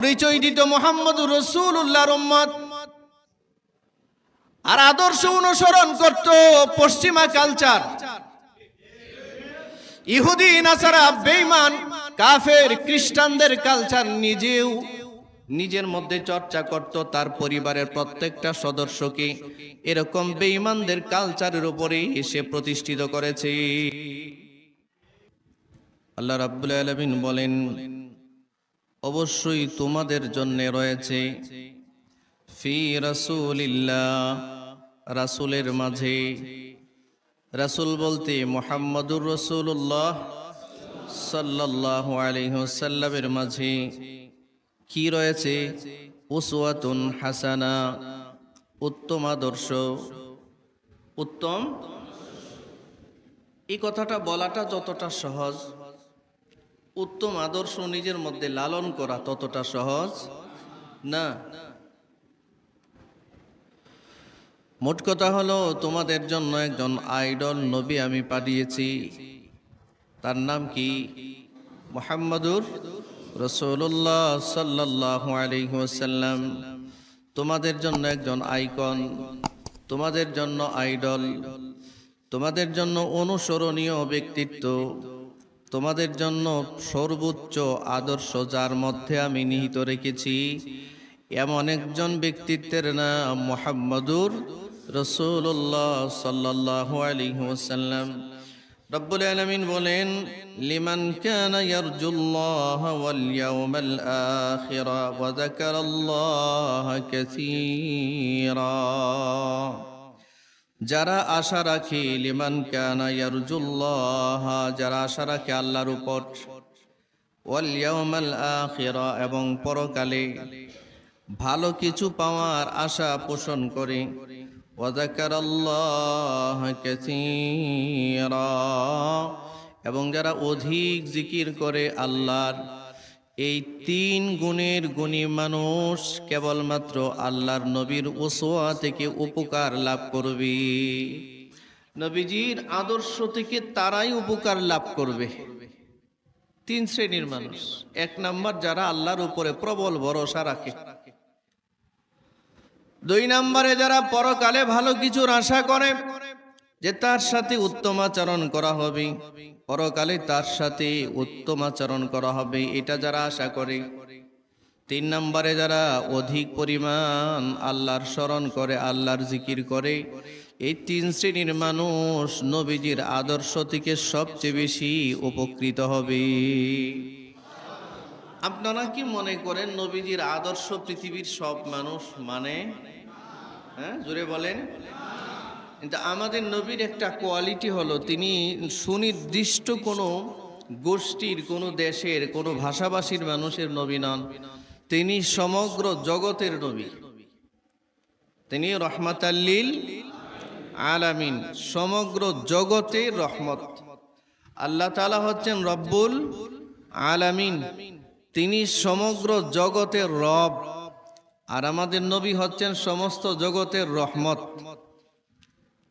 পরিচয় দিত মুহাম্মদুর রাসূলুল্লাহর উম্মত, আর আদর্শ অনুসরণ করত পশ্চিমা কালচার। ইহুদি নাসারা বেঈমান কাফের খ্রিস্টানদের কালচার নিজের মধ্যে চর্চা করত, তার পরিবারের প্রত্যেকটা সদস্যকে এরকম বেঈমানদের কালচারের উপরেই এসে প্রতিষ্ঠিত করেছে। আল্লাহ রাব্বুল আলামিন বলেন, অবশ্যই তোমাদের জন্য রয়েছে ফি রাসূলিল্লাহ, রাসূলের মাঝে, রাসূল বলতে মুহাম্মদুর রাসূলুল্লাহ সাল্লাল্লাহু আলাইহি ওয়াসাল্লামের মাঝে কি রয়েছে? উসওয়াতুন হাসানা, উত্তম আদর্শ। উত্তম, এই কথাটা বলাটা যতটা সহজ, উত্তম আদর্শ নিজের মধ্যে লালন করা ততটা সহজ না। মোট কথা হলো, তোমাদের জন্য একজন আইডল নবী আমি পাঠিয়েছি, তার নাম কি? মুহাম্মদুর রাসূলুল্লাহ সাল্লাল্লাহু আলাইহি ওয়াসাল্লাম। তোমাদের জন্য একজন আইকন, তোমাদের জন্য আইডল, তোমাদের জন্য অনুসরণীয় ব্যক্তিত্ব, তোমাদের জন্য সর্বোচ্চ আদর্শ যার মধ্যে আমি নিহিত রেখেছি, এমন একজন ব্যক্তিত্বের নাম মুহাম্মদুর রাসূলুল্লাহ সাল্লাল্লাহু আলাইহি ওয়াসাল্লাম। রব্বুল আলামিন বলেন, লিমান কানা ইয়ারজুল্লাহ ওয়াল ইয়াউমাল আখির ওয়া যাকারাল্লাহা কাসীরা। যারা আশা রাখে, লিমান কানা ইয়ারজুল্লাহ, যারা আশা রাখে আল্লাহর উপর, ওয়াল ইয়াউমাল আখির, এবং পরকালে ভালো কিছু পাওয়ার আশা পোষণ করে, ওয়া যাকারাল্লাহা কাসীরা, এবং যারা অধিক জিকির করে আল্লাহর, এই তিন গুণের গুণী মানুষ কেবলমাত্র আল্লাহর নবীর উসওয়া থেকে উপকার লাভ করবে। নবীজির আদর্শ থেকে তারাই উপকার লাভ করবে। তিন শ্রেণীর মানুষ। এক নাম্বার, যারা আল্লাহর উপরে প্রবল ভরসা রাখে। দুই নম্বরে, যারা পরকালে ভালো কিছুর আশা করে, যে তার সাথে উত্তম আচরণ করা হবে, পরকালে তার সাথে উত্তম আচরণ করা হবে, এটা যারা আশা করে। তিন নম্বরে, যারা অধিক পরিমাণ আল্লাহর স্মরণ করে, আল্লাহর জিকির করে। এই তিন শ্রেণীর মানুষ নবীজির আদর্শ থেকে সবচেয়ে বেশি উপকৃত হবে। আপনারা কি মনে করেন নবীজির আদর্শ পৃথিবীর সব মানুষ মানে? হ্যাঁ, জোরে বলেন। কিন্তু আমাদের নবীর একটা কোয়ালিটি হলো, তিনি সুনির্দিষ্ট কোনো গোষ্ঠীর, কোনো দেশের, কোনো ভাষাভাষীর মানুষের নবী নন। তিনি সমগ্র জগতের নবী। তিনি রহমাতাল লিল আলামিন, সমগ্র জগতের রহমত। আল্লাহ তাআলা হচ্ছেন রব্বুল আলামিন, তিনি সমগ্র জগতের রব। আর আমাদের নবী হচ্ছেন সমস্ত জগতের রহমত।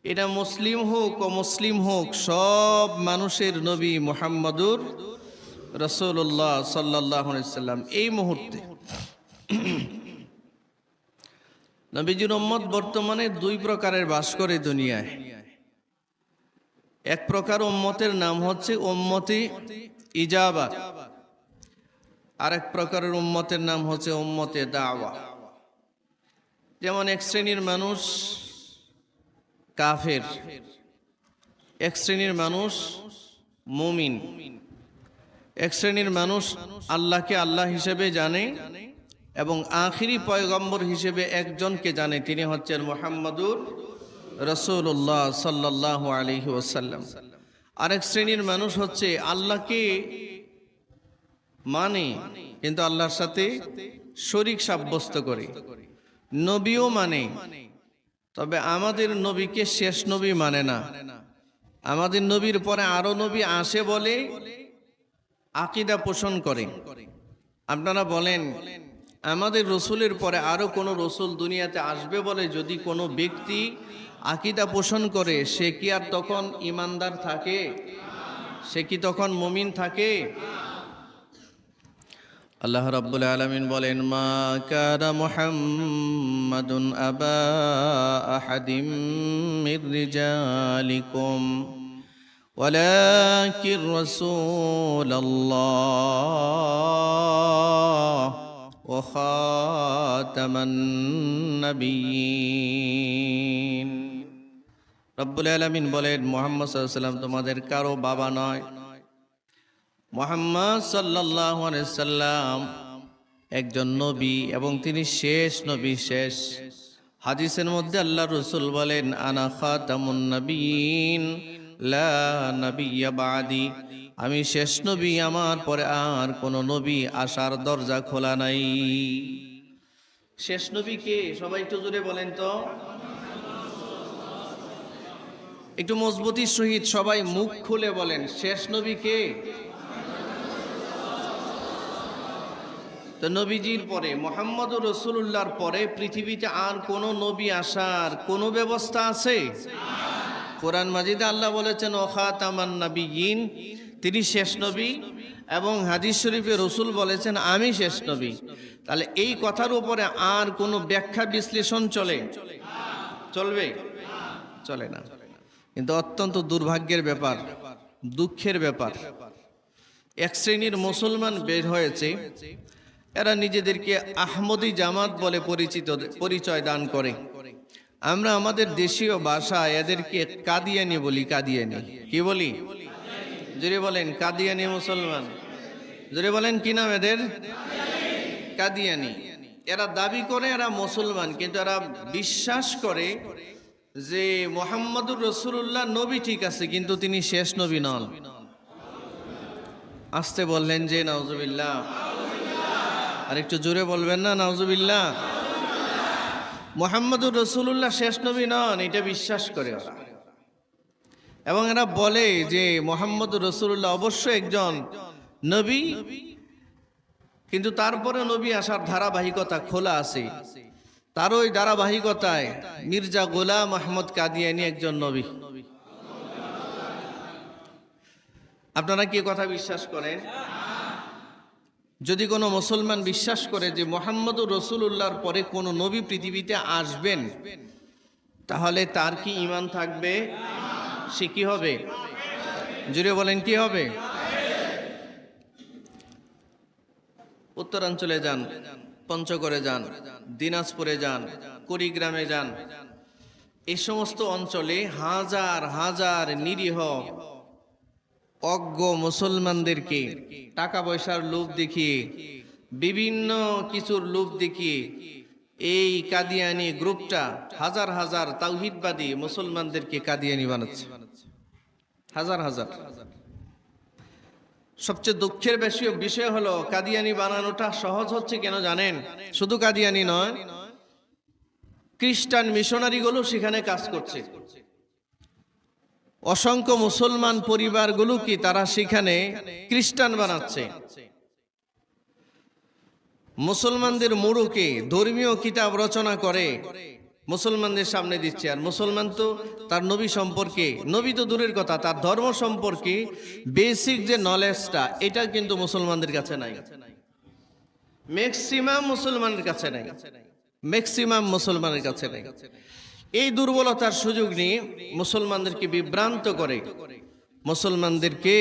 এটা মুসলিম হোক অমুসলিম হোক, সব মানুষের নবী মুহাম্মদুর রাসূলুল্লাহ সাল্লাল্লাহু আলাইহি ওয়াসাল্লাম। এই মুহূর্তে নবীজির উম্মত বর্তমানে দুই প্রকারের বাস করে দুনিয়ায়। এক প্রকার উম্মতের নাম হচ্ছে উম্মতে ইজাবা, আর এক প্রকারের উম্মতের নাম হচ্ছে উম্মতে দাওয়া। যেমন এক শ্রেণীর মানুষ কাফের, এক শ্রেণীর মানুষ মুমিন, এক শ্রেণীর মানুষ আল্লাহকে আল্লাহ হিসেবে জানে এবং আখিরি পয়গম্বর হিসেবে একজনকে জানে, তিনি হচ্ছেন মুহাম্মদুর রাসূলুল্লাহ সাল্লাল্লাহু আলাইহি ওয়াসাল্লাম। আরেক শ্রেণীর মানুষ হচ্ছে আল্লাহকে মানে কিন্তু আল্লাহর সাথে শরীক সাব্যস্ত করে, নবীও মানে, তবে আমাদের নবীকে শেষ নবী মানে না। আমাদের নবীর পরে আরো নবী আসে বলে আকীদা পোষণ করে। আপনারা বলেন, আমাদের রসুলের পরে আরো কোনো রসুল দুনিয়াতে আসবে বলে যদি কোনো ব্যক্তি আকীদা পোষণ করে, সে কি আর তখন ইমানদার থাকে? সে কি তখন মুমিন থাকে? আল্লাহ রাব্বুল আলামিন বলেন, মা কানা মুহাম্মাদুন আবা আহাদিম মির রিজালিকুম ওয়ালাকিন রাসূলুল্লাহ ওয়া খাতামান নাবিয়্যিন। রাব্বুল আলামিন বলেন, মুহাম্মদ সাল্লাল্লাহু আলাইহি ওয়াসাল্লাম তোমাদের কারো বাবা নয়। মুহাম্মদ সাল্লাল্লাহু আলাইহি সাল্লাম একজন নবী এবং তিনি শেষ নবী, শেষ। হাদিসের মধ্যে আল্লাহ রাসূল বলেন, আনা খাতামুন নবিয়্যিন লা নাবিয়্যা বাদি, আমি শেষ নবী, আমার পরে আর কোন নবী আসার দরজা খোলা নাই। শেষ নবী কে? সবাই একটু জোরে বলেন তো, একটু মজবুতির সহিত সবাই মুখ খুলে বলেন, শেষ নবী কে? তো নবীজির পরে, মুহাম্মদুর রাসূলুল্লাহর পরে পৃথিবীতে আর কোন নবী আসার কোন ব্যবস্থা আছে? কোরআন মাজিদে আল্লাহ বলেছেন ওয়া খাতামান নাবিয়্যিন, তিনি শেষ নবী, এবং হাদিস শরীফে রাসূল বলেছেন আমি শেষ নবী। তাহলে এই কথার উপরে আর কোনো ব্যাখ্যা বিশ্লেষণ চলবে? চলে না। কিন্তু অত্যন্ত দুর্ভাগ্যের ব্যাপার, দুঃখের ব্যাপার, এক শ্রেণীর মুসলমান বের হয়েছে, এরা নিজেদেরকে আহমদী জামাত বলে পরিচয় দান করে। আমরা আমাদের দেশীয় ভাষায় এদেরকে কাদিয়ানি বলি। কাদিয়ানি কি বলি? জোরে বলেন, কাদিয়ানি মুসলমান। জোরে বলেন, কি নাম এদের? কাদিয়ানি। এরা দাবি করে এরা মুসলমান, কিন্তু এরা বিশ্বাস করে যে মুহাম্মদুর রাসূলুল্লাহ নবী ঠিক আছে, কিন্তু তিনি শেষ নবী নন। আসতে বললেন যে নাউজুবিল্লাহ, আর একটু জোরে বলবেন না নাউজুবিল্লাহ। মুহাম্মদুর রাসূলুল্লাহ শেষ নবী নন, এটা বিশ্বাস করে ওরা। এবং এরা বলে যে মুহাম্মদুর রাসূলুল্লাহ অবশ্যই একজন নবী, কিন্তু তারপরে নবী আসার ধারাবাহিকতা খোলা আছে। তার ওই ধারাবাহিকতায় মির্জা গোলাম আহমদ কাদিয়ানী একজন নবী। আপনারা কি কথা বিশ্বাস করেন? যদি কোনো মুসলমান বিশ্বাস করে যে মুহাম্মদুর রাসূলুল্লাহর পরে কোনো নবী পৃথিবীতে আসবেন, তাহলে তার কি ঈমান থাকবে? সে কি হবে? জুড়ে বলেন, কি হবে? উত্তরাঞ্চলে যান, পঞ্চগড়ে যান, দিনাজপুরে যান, কুড়িগ্রামে যান, এই সমস্ত অঞ্চলে হাজার হাজার নিরীহ অজ্ঞ মুসলমানদেরকে টাকা পয়সার লোভ দেখিয়ে, বিভিন্ন কিছুর লোভ দেখিয়ে এই কাদিয়ানি গ্রুপটা হাজার হাজার তাওহীদবাদী মুসলমানদেরকে কাদিয়ানি বানাচ্ছে। হাজার হাজার। সবচেয়ে দুঃখের বিষয় হলো কাদিয়ানি বানানোটা সহজ হচ্ছে কেন জানেন? শুধু কাদিয়ানি নয়, খ্রিস্টান মিশনারিগুলো সেখানে কাজ করছে। অসংখ্য মুসলমান পরিবারগুলো কি তারা সেখানে খ্রিস্টান বানাচ্ছে। মুসলমানদের মুরুকে ধর্মীয় কিতাব রচনা করে মুসলমানদের সামনে দিচ্ছে। আর মুসলমান তো তার নবী সম্পর্কে, নবী তো দূরের কথা, তার ধর্ম সম্পর্কে বেসিক যে নলেজটা, এটা কিন্তু মুসলমানদের কাছে নাই। ম্যাক্সিমাম মুসলমানের কাছে নাই। ম্যাক্সিমাম মুসলমানের কাছে নাই। এই দুর্বলতার সুযোগ নিয়ে মুসলমানদেরকে বিভ্রান্ত করে মুসলমানদেরকে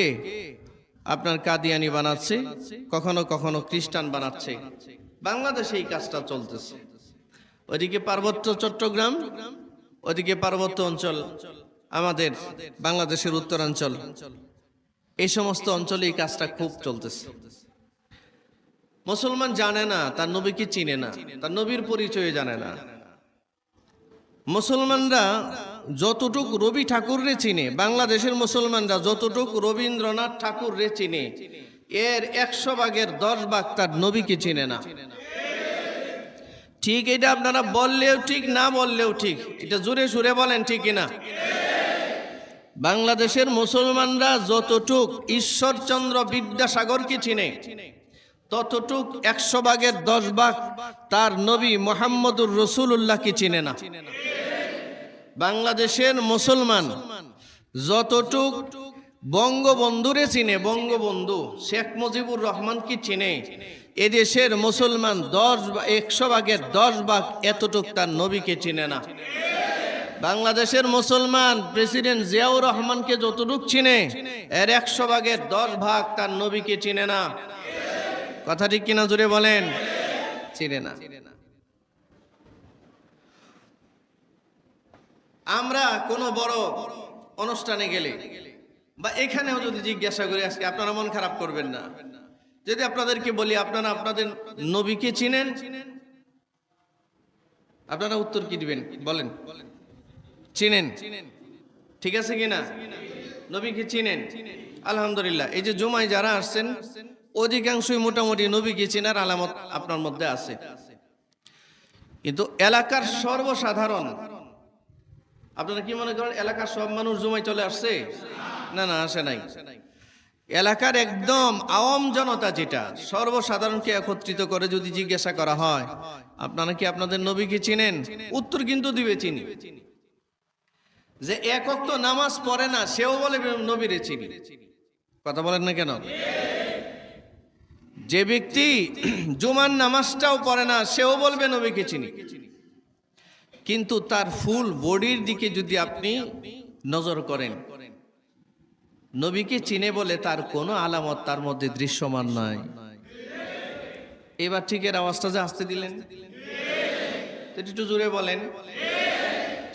আপনার কাদিয়ানি বানাচ্ছে, কখনো কখনো খ্রিস্টান বানাচ্ছে। বাংলাদেশে এই কাজটা চলতেছে। ওইদিকে পার্বত্য চট্টগ্রাম, ওইদিকে পার্বত্য অঞ্চল, আমাদের বাংলাদেশের উত্তরাঞ্চল, এই সমস্ত অঞ্চলে এই কাজটা খুব চলতেছে। মুসলমান জানে না, তার নবীকে চিনে না, তার নবীর পরিচয় জানে না। মুসলমানরা যতটুক রবি ঠাকুররে চিনে, বাংলাদেশের মুসলমানরা যতটুক রবীন্দ্রনাথ ঠাকুররে চিনে, এর 100 ভাগের 10 ভাগ তার নবীকে চিনে না। ঠিক, এটা আপনারা বললেও ঠিক, না বললেও ঠিক। এটা জোরে সুরে বলেন, ঠিক কিনা? বাংলাদেশের মুসলমানরা যতটুক ঈশ্বরচন্দ্র বিদ্যাসাগরকে চিনে, ততটুক 100 ভাগের 10 ভাগ তার নবী মুহাম্মদুর রাসূলুল্লাহকে চিনে না। বাংলাদেশের মুসলমান যতটুক বঙ্গবন্ধুরে চিনে, বঙ্গবন্ধু শেখ মুজিবুর রহমানকে চিনে। এদেশের মুসলমান 100 ভাগের 10 ভাগ এতটুক তার নবীকে চিনে না। বাংলাদেশের মুসলমান প্রেসিডেন্ট জিয়াউর রহমানকে যতটুক চিনে, এর 100 ভাগের 10 ভাগ তার নবীকে চিনে না। কথা ঠিক কিনা জোরে বলেন? চিনে না। আমরা কোনো বড় অনুষ্ঠানে গেলে বা এখানেও যদি জিজ্ঞাসা করি, আজকে আপনারা মন খারাপ করবেন না যদি আপনাদেরকে বলি আপনারা আপনাদের নবীকে চিনেন, আপনারা উত্তর কি দিবেন বলেন? চিনেন। ঠিক আছে কিনা? নবীকে চিনেন? আলহামদুলিল্লাহ। এই যে জুমায় যারা আসছেন অধিকাংশই মোটামুটি নবীকে চেনার আলামত আপনার মধ্যে আছে। কিন্তু এলাকার সর্বসাধারণ, আপনারা কি মনে করেন এলাকার সব মানুষ জুমায় চলে আসছে? না না, আসে নাই। এলাকার একদম আওয়াম জনতা, যেটা সর্বসাধারণকে একত্রিত করে যদি জিজ্ঞাসা করা হয় আপনারা কি আপনাদের নবীকে চিনেন, উত্তর কিন্তু দিবে চিনি। যে এক ওয়াক্ত নামাজ পড়ে না সেও বলে নবীরে চিনি। কথা বলেন না কেন? যে ব্যক্তি জুমার নামাজটাও পড়ে না সেও বলবে নবীকে চিনি। কিন্তু তার ফুল বডির দিকে যদি আপনি নজর করেন, নবীকে চিনে বলে তার কোনো আলামত তার মধ্যে দৃশ্যমান নয়। এবার ঠিক এর আওয়াজটা যে আসতে দিলেন, একটু জোরে বলেন।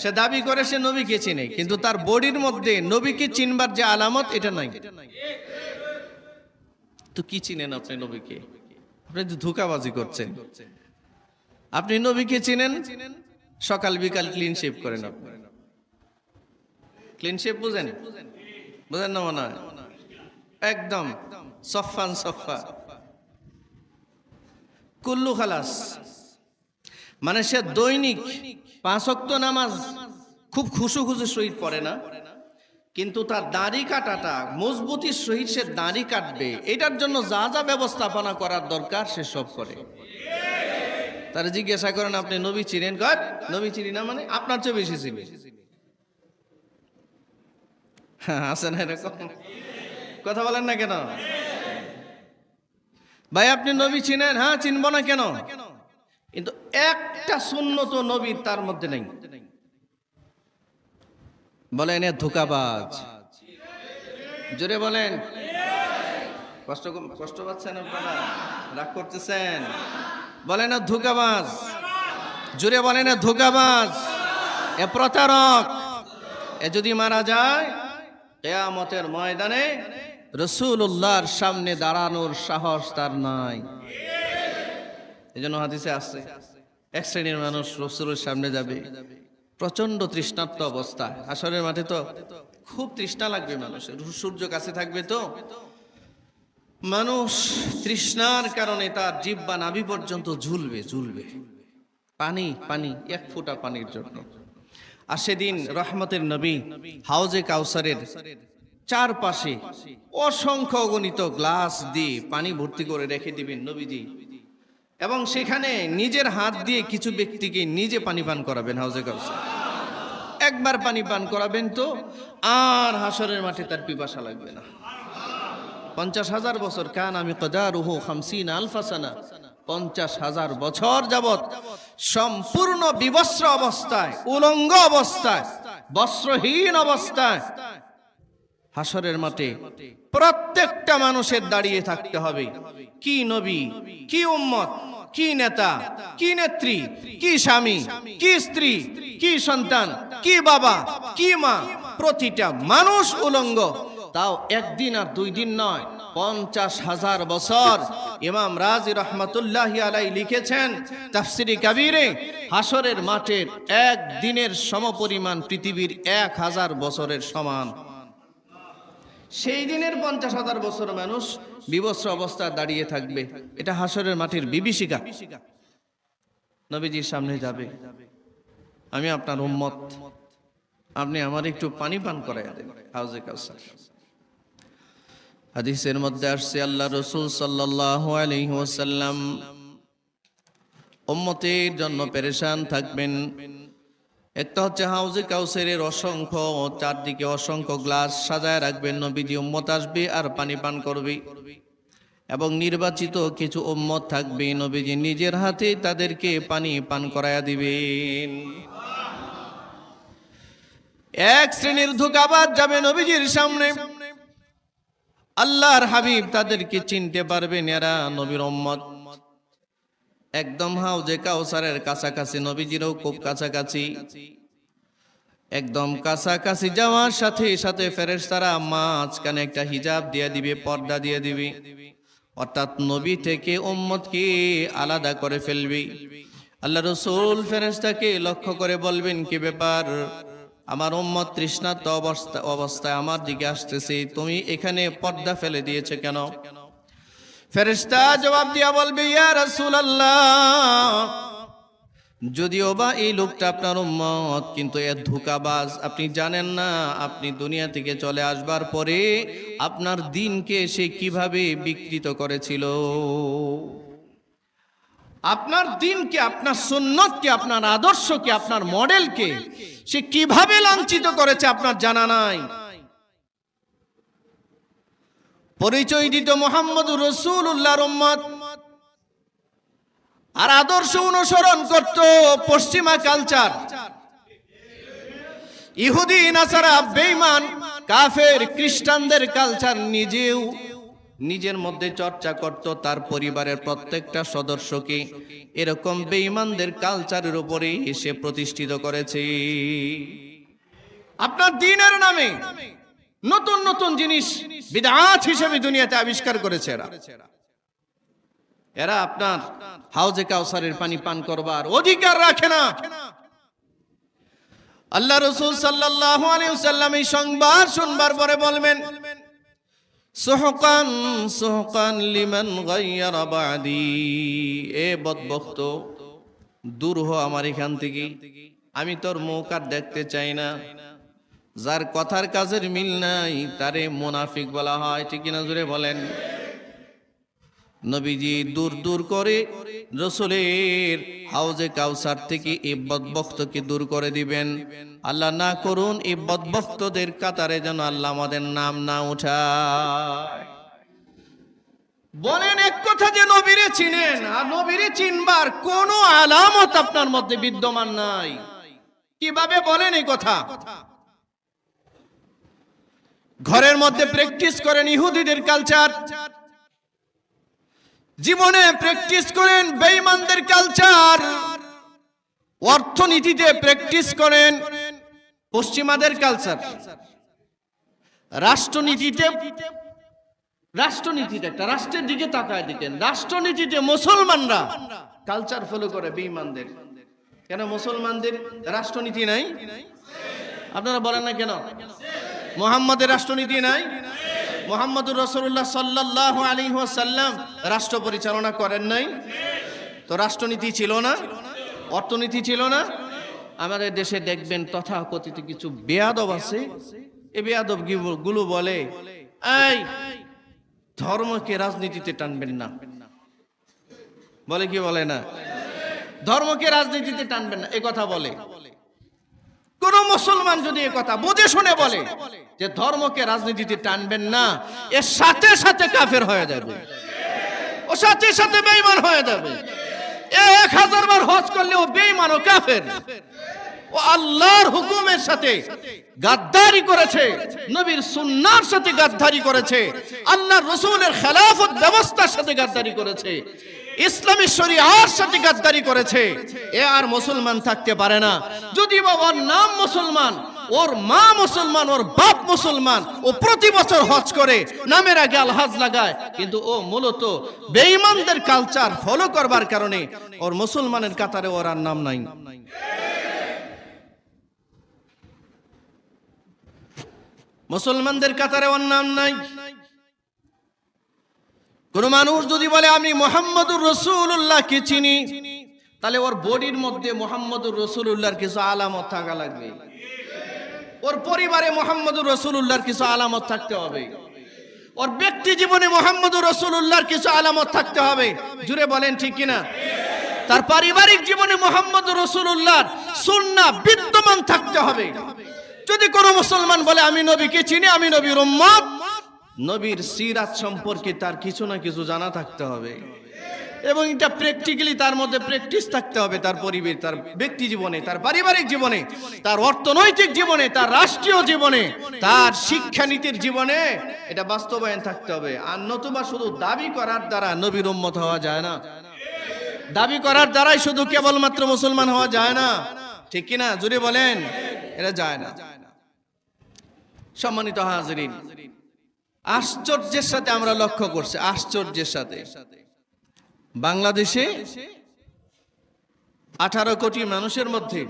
সে দাবি করে সে নবীকে চিনে, কিন্তু তার বডির মধ্যে নবীকে চিনবার যে আলামত এটা নাই। তো কি চিনেন আপনি নবীকে? আপনি তো ধোঁকাবাজি করছেন। আপনি নবীকে চিনেন, সকাল বিকাল ক্লিন শেভ করেন। আপনি ক্লিন শেভ বুঝেন? বুঝেন না মনে হয়? একদম সফান সফা কুল্লু খালাস। মানে সে দৈনিক 5 ওয়াক্ত নামাজ খুব খুশু খুশু সহিত পড়ে না, কিন্তু তার দাড়ি কাটাটা মজবুতির সহিত সে দাড়ি কাটবে, এটার জন্য যা যা ব্যবস্থাপনা করার দরকার সে সব করে। তার জিজ্ঞাসা করেন আপনি নবী চিনেন? নবী চিনি না মানে আপনার চেয়ে বেশি চিনি। হ্যাঁ, আছে না এরকম? কথা বলেন না কেন ভাই? আপনি নবী চিনেন? হ্যাঁ, চিনব না কেন? কিন্তু একটা সুন্নত নবীর তার মধ্যে নেই। বলেন এ ধোঁকাবাজ। জোরে বলেন। কষ্ট পাচ্ছেন আপনারা? রাগ করতেছেন? বলেন এ ধোঁকাবাজ। জোরে বলেন এ ধোঁকাবাজ, এ প্রতারক। এ যদি মারা যায় কিয়ামতের ময়দানে রাসূলুল্লাহর সামনে দাঁড়ানোর সাহস তার নাই। এজন্য হাদিসে আছে এক শ্রেণীর মানুষ রাসূলের সামনে যাবে প্রচন্ড তৃষ্ণার্ত অবস্থা। হাসরের মাঠে তো খুব তৃষ্ণা লাগবে মানুষের, সূর্য কাছে থাকবে তো মানুষ তৃষ্ণার কারণে তার জিহ্বা নাভি পর্যন্ত ঝুলবে। পানি পানি, এক ফোঁটা পানির জন্য। আর সেদিন রহমতের নবী হাউজে কাউসারের চারপাশে অসংখ্য অগণিত গ্লাস দিয়ে পানি ভর্তি করে রেখে দিবেন নবীজি, এবং সেখানে নিজের হাত দিয়ে কিছু ব্যক্তিকে নিজে পানি পান করাবেন। হাউজে কাউসার একবার পানি পান করাবেন তো আর হাসরের মাঠে তার পিপাসা লাগবে না। 50,000 বছর কান আমি কদারুহু 50 আলফা সানা, 50,000 বছর যাবত সম্পূর্ণ বিবস্ত্র অবস্থায়, উলঙ্গ অবস্থায়, বস্ত্রহীন অবস্থায় হাসরের মাঠে প্রত্যেকটা মানুষের দাঁড়িয়ে থাকতে হবে। কি নবী, কি উম্মত, কি নেতা, কি নেত্রী, কি স্বামী, কি স্ত্রী, কি সন্তান, কি বাবা, কি মা, প্রতিটা মানুষ উলঙ্গ। তাও একদিন আর 2 দিন নয়, 50,000 বছর। ইমাম রাজি রহমাতুল্লাহি আলাইহি লিখেছেন তাফসিরে কাবীরে, হাসরের মাঠের এক দিনের সমপরিমাণ পৃথিবীর 1000 বছরের সমান। সেই দিনের 50,000 বছর মানুষ বিবস্ত্র অবস্থায় দাঁড়িয়ে থাকবে। এটা হাসরের মাঠের বিভীষিকা। নবীজির সামনে যাবে, আমি আপনার উম্মত, আপনি আমার একটু পানি পান করাইয়া দেন হাউজে কাউসার। হাদিসের মধ্যে আসছে আল্লাহ রাসূল সাল্লাল্লাহু আলাইহি ওয়াসাল্লাম উম্মতের জন্য পেরেশান থাকবেন। একটা হচ্ছে হাউজে কাউসারের অসংখ্য চারদিকে অসংখ্য গ্লাস সাজায় রাখবেন, নবীজি উম্মত আসবে আর পানি পান করবে, এবং নির্বাচিত কিছু উম্মত থাকবে, নবীজি নিজের হাতে তাদেরকে পানি পান করায়া দিবেন। এক শ্রেণীর ধোঁকাবাজ যাবে নবীজির সামনে, আল্লাহর হাবিব তাদেরকে চিনতে পারবেন এরা নবীর উম্মত। একদম হাউজে কাউসারের কাছাকাছি, নবীজিরও খুব কাছাকাছি। একদম কাছাকাছি যাওয়ার সাথে সাথে ফেরেশতারা মাঝখানে একটা হিজাব দিয়ে দিবে, পর্দা দিয়ে দিবে, অর্থাৎ নবী থেকে উম্মতকে আলাদা করে ফেলবে। আল্লাহ রাসূল ফেরেশতাকে লক্ষ্য করে বলবেন, কি ব্যাপার, আমার উম্মত তৃষ্ণার্ত অবস্থায় আমার দিকে আসতেছে, তুমি এখানে পর্দা ফেলে দিয়েছে কেন? ফেরেশতা জবাব দিয়া বলবে, ইয়া রাসূলুল্লাহ, যদিও বা এই লোকটা আপনার উম্মত, কিন্তু এর ধোঁকাবাজ। আপনি জানেন না, আপনি দুনিয়া থেকে চলে আসবার পরে আপনার দ্বীনকে সে কিভাবে বিকৃত করেছিল, আপনার দ্বীনকে, আপনার সুন্নতকে, আপনার আদর্শকে, আপনার মডেলকে সে কিভাবে লাঞ্ছিত করেছে আপনার জানা নাই। পরিচয় দিত মুহাম্মদুর রাসূলুল্লাহর উম্মত, আর আদর্শ অনুসরণ করত পশ্চিমা কালচার। ইহুদি নাসারা বেঈমান কাফের খ্রিস্টানদের কালচার নিজেও নিজের মধ্যে চর্চা করত, তার পরিবারের প্রত্যেকটা সদস্যকে এরকম বেঈমানদের কালচারের উপরে এসে প্রতিষ্ঠিত করেছে। আপনার দ্বীনের নামে নতুন নতুন জিনিস বিদআত হিসেবে দুনিয়াতে আবিষ্কার করেছে এরা আপনার হাউজে কাউসারের পানি পান করবার অধিকার রাখে না। আল্লাহ রাসূল সাল্লাল্লাহু আলাইহি ওয়াসাল্লাম এই সংবাদ শুনবার পরে বলবেন, সুহকান সুহকান লিমান গায়্যারা বাদি, এ বদবক্ত, দূর হ আমার এখান থেকে, আমি তোর মুখ আর দেখতে চাই না। যার কথার কাজের মিল নাই তারে মুনাফিক বলা হয়, ঠিক কিনা জোরে বলেন। নবীজি দূর দূর করে রাসূলের হাউজে কাউসার থেকে এই বদবক্তকে দূর করে দিবেন। আল্লাহ না করুন এই বদবক্তদের কাতারে যেন আল্লাহ আমাদের নাম না উঠায়। বলেন এক কথা যে নবীরে চিনেন, আর নবীরে চিনবার কোনো আলামত আপনার মধ্যে বিদ্যমান নাই, কিভাবে বলেন এই কথা? ঘরের মধ্যে প্র্যাকটিস করেন ইহুদিদের কালচার, জীবনে প্র্যাকটিস করেন বেঈমানদের কালচার, অর্থনীতিতে প্র্যাকটিস করেন পশ্চিমাদের কালচার, রাষ্ট্রনীতিতে একটা রাষ্ট্রের দিকে তাকায় দিতেন, রাষ্ট্রনীতিতে মুসলমানরা কালচার ফলো করে বেঈমানদের। কেন মুসলমানদের রাষ্ট্রনীতি নাই? আপনারা বলেন না কেন? মুহাম্মাদের রাষ্ট্রনীতি নাই? মুহাম্মদুর রাসূলুল্লাহ সাল্লাল্লাহু আলাইহি ওয়াসাল্লাম রাষ্ট্র পরিচালনা করেন নাই? তো রাষ্ট্রনীতি ছিল না, অর্থনীতি ছিল না? আমাদের দেশে দেখবেন তথাকথিত কিছু বেয়াদব আছে, এই বেয়াদব গুলো বলে, এই ধর্মকে রাজনীতিতে টানবেন না, বলে কি বলে না, ধর্মকে রাজনীতিতে টানবেন না, এই কথা বলে। কোন মুসলমান যদি এই কথা বুঝে শুনে বলে যে ধর্মকে রাজনীতিতে টানবেন না, এর সাথে সাথে কাফের হয়ে যাবে, ও সাথে সাথে বেঈমান হয়ে যাবে। 1000 বার হজ করলে ও বেঈমান ও কাফের। ও আল্লাহর হুকুমের সাথে গাদ্দারি করেছে, নবীর সুন্নাহর সাথে গাদ্দারি করেছে, আল্লাহর রাসূলের খেলাফত ব্যবস্থার সাথে গাদ্দারি করেছে, ইসলামী শরিয়ার সাথে গাদ্দারি করেছে। এ আর মুসলমান থাকতে পারে না। যদি বা ওর নাম মুসলমান, ওর মা মুসলমান, ওর বাপ মুসলমান, ও প্রতি বছর হজ করে, নামের আগে আল হজ লাগায়, কিন্তু ও মূলত বেঈমানদের কালচার ফলো করবার কারণে ওর মুসলমানের কাতারে ওর আর নাম নাই। মুসলমানদের কাতারে ওর নাম নাই। কোন মানুষ যদি বলে আমি মুহাম্মদুর রাসূলুল্লাহকে চিনি, তাহলে ওর বডির মধ্যে মুহাম্মদুর রাসূলুল্লাহর কিছু আলামত থাকা লাগবে, ওর পরিবারে মুহাম্মদুর রাসূলুল্লাহর কিছু আলামত থাকতে হবে, ওর ব্যক্তি জীবনে মুহাম্মদুর রাসূলুল্লাহর কিছু আলামত থাকতে হবে। জুড়ে বলেন ঠিক কিনা? তার পারিবারিক জীবনে মুহাম্মদুর রাসূলুল্লাহর সুন্নাহ বিদ্যমান থাকতে হবে। যদি কোনো মুসলমান বলে আমি নবীকে চিনি, আমি নবীর উম্মত, নবীর সিরাত সম্পর্কে তার কিছু না কিছু জানা থাকতে হবে এবং এটা প্র্যাকটিক্যালি তার মধ্যে প্র্যাকটিস থাকতে হবে। তার পরিবেশ, তার ব্যক্তি জীবনে, তার পারিবারিক জীবনে, তার অর্থনৈতিক জীবনে, তার রাষ্ট্রীয় জীবনে, তার শিক্ষানীতির জীবনে এটা বাস্তবায়ন থাকতে হবে। আর নতুবা শুধু দাবি করার দ্বারা নবীর উম্মত হওয়া যায় না। দাবি করার দ্বারাই শুধু কেবলমাত্র মুসলমান হওয়া যায় না, ঠিক কিনা? জোরে বলেন, এটা যায় না। সম্মানিত হাজিরিন, আশ্চর্যের সাথে আমরা লক্ষ্য করছি, আশ্চর্যের সাথে বাংলাদেশে 18 কোটি মানুষের মধ্যে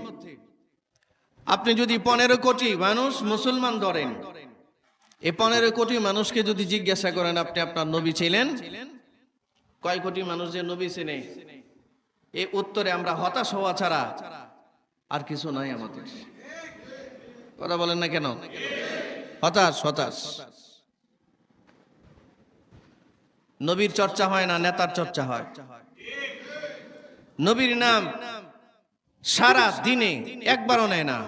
আপনি যদি 15 কোটি মানুষ মুসলমান ধরেন, এই 15 কোটি মানুষকে যদি জিজ্ঞাসা করেন আপনি আপনার নবী ছিলেন, কয় কোটি মানুষ যে নবী চেনে, এই উত্তরে আমরা হতাশ হওয়া ছাড়া আর কিছু নাই আমাদের। কথা বলেন না কেন? হতাশ হতাশ। নবীর চর্চা হয় না, নেতার চর্চা হয়। নবীর নাম সারা দিনে একবারও নেয় না।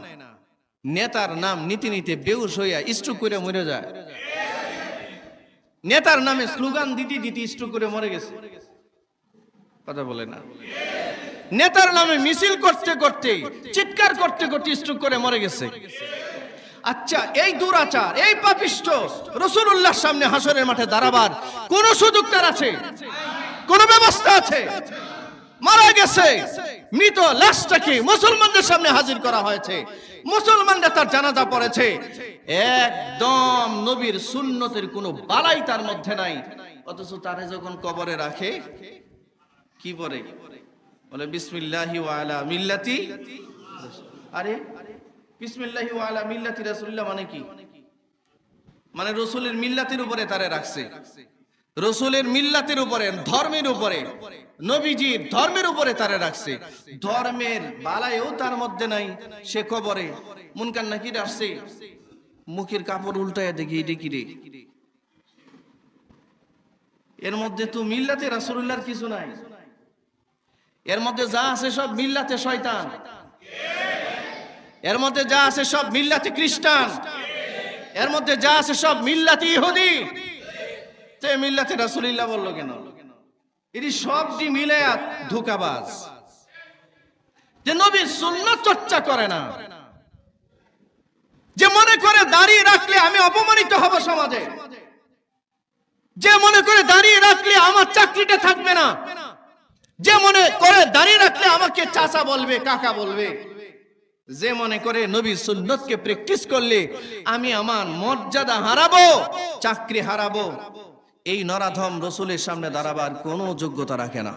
নেতার নাম নিতে নিতে বেহুশ হইয়া স্ট্রোক করে মরে যায়। নেতার নামে স্লোগান দিতে দিতে স্ট্রোক করে মরে গেছে। কথা বলে না। নেতার নামে মিছিল করতে করতে, চিৎকার করতে করতে স্ট্রোক করে মরে গেছে। আচ্ছা, এই দুরাচার, এই পাপিষ্ঠ রাসূলুল্লাহর সামনে হাসরের মাঠে দাঁড়াবার কোন সুযোগ তার আছে? কোন ব্যবস্থা আছে? মারা গেছে, মৃত লাশটাকে মুসলমানদের সামনে হাজির করা হয়েছে, মুসলমানরা তার জানাজা পড়েছে। একদম নবীর সুন্নতের কোনো বালাই তার মধ্যে নাই। অথচ তারে যখন কবরে রাখে কি পড়ে? বলে বিসমিল্লাহি ওয়া আলা মিল্লাতি। আরে বিসমিল্লাহি ওয়া আলা মিল্লাতি রাসূলুল্লাহ মানে কি? মানে রাসূলের মিল্লাতের উপরে তারে রাখছে। রাসূলের মিল্লাতের উপরে, ধর্মের উপরে, নবীজির ধর্মের উপরে তারে রাখছে। ধর্মের বালাইও তার মধ্যে নাই, সে কবরে মুনকার নাকির আসছে, মুখের কাপড় উল্টায় দেখি এটা কি রে, এর মধ্যে তো মিল্লাতে রাসূলুল্লাহর কিছু নাই। এর মধ্যে যা আছে সব মিল্লাতে শয়তান, এর মধ্যে যা আছে সব মিল্লাতে খ্রিস্টান, এর মধ্যে যা আছে সব মিল্লাতে ইহুদি। তে মিল্লাতে রাসূলুল্লাহ বললো কেন? এটি সবটি মিলে ধোঁকাবাজ, যে নবীর সুন্নাত চর্চা করে না, যে মনে করে দাঁড়িয়ে রাখলে আমি অপমানিত হব সমাজে, যে মনে করে দাঁড়িয়ে রাখলে আমার চাকরিটা থাকবে না, যে মনে করে দাঁড়িয়ে রাখলে আমাকে চাচা বলবে, কাকা বলবে, যে মনে করে নবীর সুন্নতকে প্র্যাকটিস করলে আমি আমার মর্যাদা হারাবো, চাকরি হারাবো, এই নরাধম রাসূলের সামনে দাঁড়াবার কোনো যোগ্যতা রাখে না।